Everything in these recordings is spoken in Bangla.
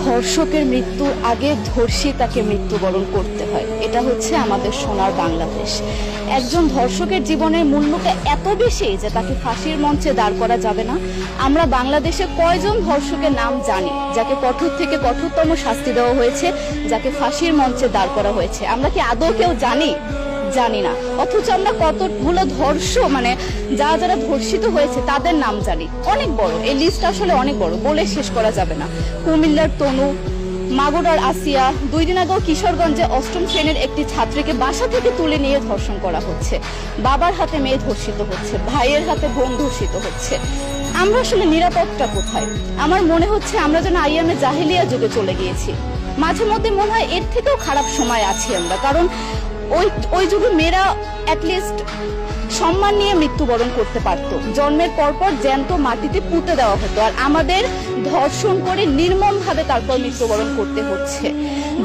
ধর্ষকের মৃত্যুর আগে ধর্ষিতাকে মৃত্যুবরণ করতে হয়। এটা হচ্ছে আমাদের সোনার বাংলাদেশ। একজন ধর্ষকের জীবনের মূল্যটা এত বেশি যে তাকে ফাঁসির মঞ্চে দাঁড় করা যাবে না। আমরা বাংলাদেশে কয়জন ধর্ষকের নাম জানি যাকে কঠোর থেকে কঠোরতম শাস্তি দেওয়া হয়েছে, যাকে ফাঁসির মঞ্চে দাঁড় করা হয়েছে? আমরা কি আদৌ কেউ জানি? জানি না। অথচ আমরা কতগুলো যারা ধর্ষিত হয়েছে তাদের নাম জানি। অনেক বড় এই লিস্ট, আসলে অনেক বড়, বলে শেষ করা যাবে না। কুমিল্লার তনু, মাগুরার আসিয়া, 2 দিন আগেও কিশোরগঞ্জে 8ম শ্রেণীর একটি ছাত্রীকে বাসা থেকে তুলে নিয়ে ধর্ষণ করা হচ্ছে। বাবার হাতে মেয়ে ধর্ষিত হচ্ছে, ভাইয়ের হাতে বোন ধর্ষিত হচ্ছে। আমরা আসলে নিরাপদটা কোথায়? আমার মনে হচ্ছে আমরা যেন আইয়ামে জাহেলিয়া যুগে চলে গিয়েছি। মাঝে মধ্যে মনে হয় এর থেকেও খারাপ সময় আছি আমরা, কারণ ওই যুগে মেয়েরা অ্যাটলিস্ট সম্মান নিয়ে মৃত্যুবরণ করতে পারত। জন্মের পরপর জ্যান্ত মাটিতে পুঁতে দেওয়া হতো, আর আমাদের ধর্ষণ করে নির্মমভাবে তারপর মৃত্যুবরণ করতে হচ্ছে।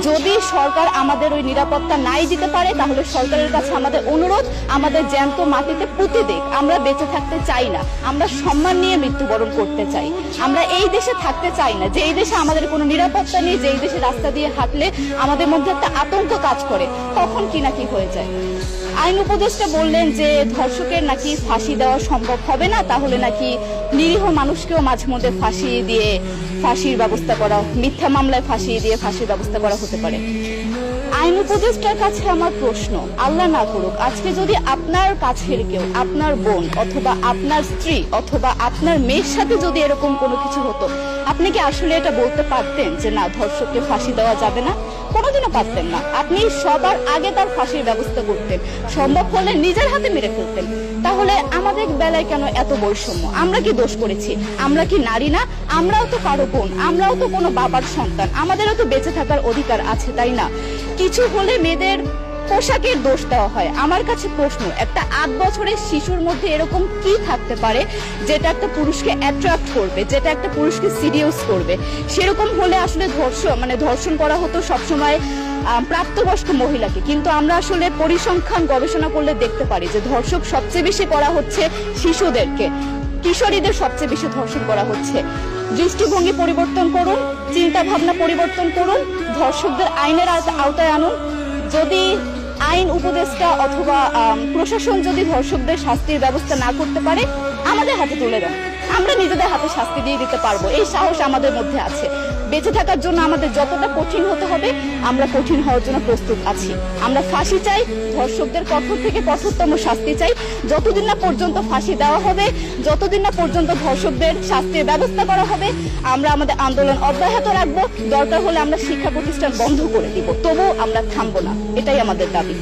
যদি সরকার আমাদের ওই নিরাপত্তা নাই দিতে পারে, তাহলে সরকারের কাছে আমাদের অনুরোধ, আমাদের জ্যান্ত মাটিতে পুঁতে দেখ। আমরা বেঁচে থাকতে চাই না, আমরা সম্মান নিয়ে মৃত্যুবরণ করতে চাই। আমরা এই দেশে থাকতে চাই না যে এই দেশে আমাদের কোনো নিরাপত্তা নেই, যে এই দেশে রাস্তা দিয়ে হাঁটলে আমাদের মধ্যে একটা আতঙ্ক কাজ করে, কখন কি না কি হয়ে যায়। আইন উপদেষ্টা বললেন যে ধর্ষকের নাকি ফাঁসি দেওয়া সম্ভব হবে না, তাহলে নাকি নিরীহ মানুষকেও মাঝে মধ্যে ফাঁসি দিয়ে ফাঁসির ব্যবস্থা করা, মিথ্যা মামলায় ফাঁসি দিয়ে ফাঁসির ব্যবস্থা করা হতে পারে। আইন উপদেষ্টার কাছে আমার প্রশ্ন, আল্লাহ না করুক আজকে যদি আপনার কাছের কেউ, আপনার বোন অথবা আপনার স্ত্রী অথবা আপনার মেয়ের সাথে যদি এরকম কোনো কিছু হতো, আপনি কি আসলে এটা বলতে পারতেন যে না, ধর্ষককে ফাঁসি দেওয়া যাবে না? কোনোদিনও পারতেন না। আপনি সবার আগে তার ফাঁসির ব্যবস্থা করতেন, সম্ভব হলে নিজের হাতে মেরে ফেলতেন। তাহলে আমাদের বেলায় কেন এত বৈষম্য? আমরা কি দোষ করেছি? আমরা কি নারী না? আমরাও তো কারো বোন, আমরাও তো কোনো বাবার সন্তান, আমাদেরও তো বেঁচে থাকার অধিকার আছে, তাই না? কিছু হলে মেয়েদের পোশাকের দোষ দেওয়া হয়। আমার কাছে প্রশ্ন, একটা 8 বছরের শিশুর মধ্যে এরকম কি থাকতে পারে যেটা একটা পুরুষকে অ্যাট্রাক্ট করবে, যেটা একটা পুরুষকে সিরিয়াস করবে? সেরকম হলে আসলে ধর্ষণ করা হতো সবসময় প্রাপ্তবয়স্ক মহিলাকে। কিন্তু আমরা আসলে পরিসংখ্যান গবেষণা করলে দেখতে পারি যে ধর্ষক সবচেয়ে বেশি করা হচ্ছে শিশুদেরকে, কিশোরীদের সবচেয়ে বেশি ধর্ষণ করা হচ্ছে। দৃষ্টিভঙ্গি পরিবর্তন করুন, চিন্তা ভাবনা পরিবর্তন করুন, ধর্ষকদের আইনের আওতায় আনুন। যদি আইন উপদেষ্টা অথবা প্রশাসন যদি ধর্ষকদের শাস্তির ব্যবস্থা না করতে পারে, আমাদের হাতে তুলে দেন, আমরা নিজেদের হাতে শাস্তি দিয়ে দিতে পারবো। এই সাহস আমাদের মধ্যে আছে। বেঁচে থাকার জন্য আমাদের যতটা কঠিন হতে হবে, আমরা কঠিন হওয়ার জন্য প্রস্তুত আছি। আমরা ফাঁসি চাই, ধর্ষকদের কঠোর থেকে কঠোরতম শাস্তি চাই। যতদিন না পর্যন্ত ফাঁসি দেওয়া হবে, যতদিন না পর্যন্ত ধর্ষকদের শাস্তির ব্যবস্থা করা হবে, আমরা আমাদের আন্দোলন অব্যাহত রাখবো। দরকার হলে আমরা শিক্ষা প্রতিষ্ঠান বন্ধ করে দিব, তবুও আমরা থামবো না। এটাই আমাদের দাবি।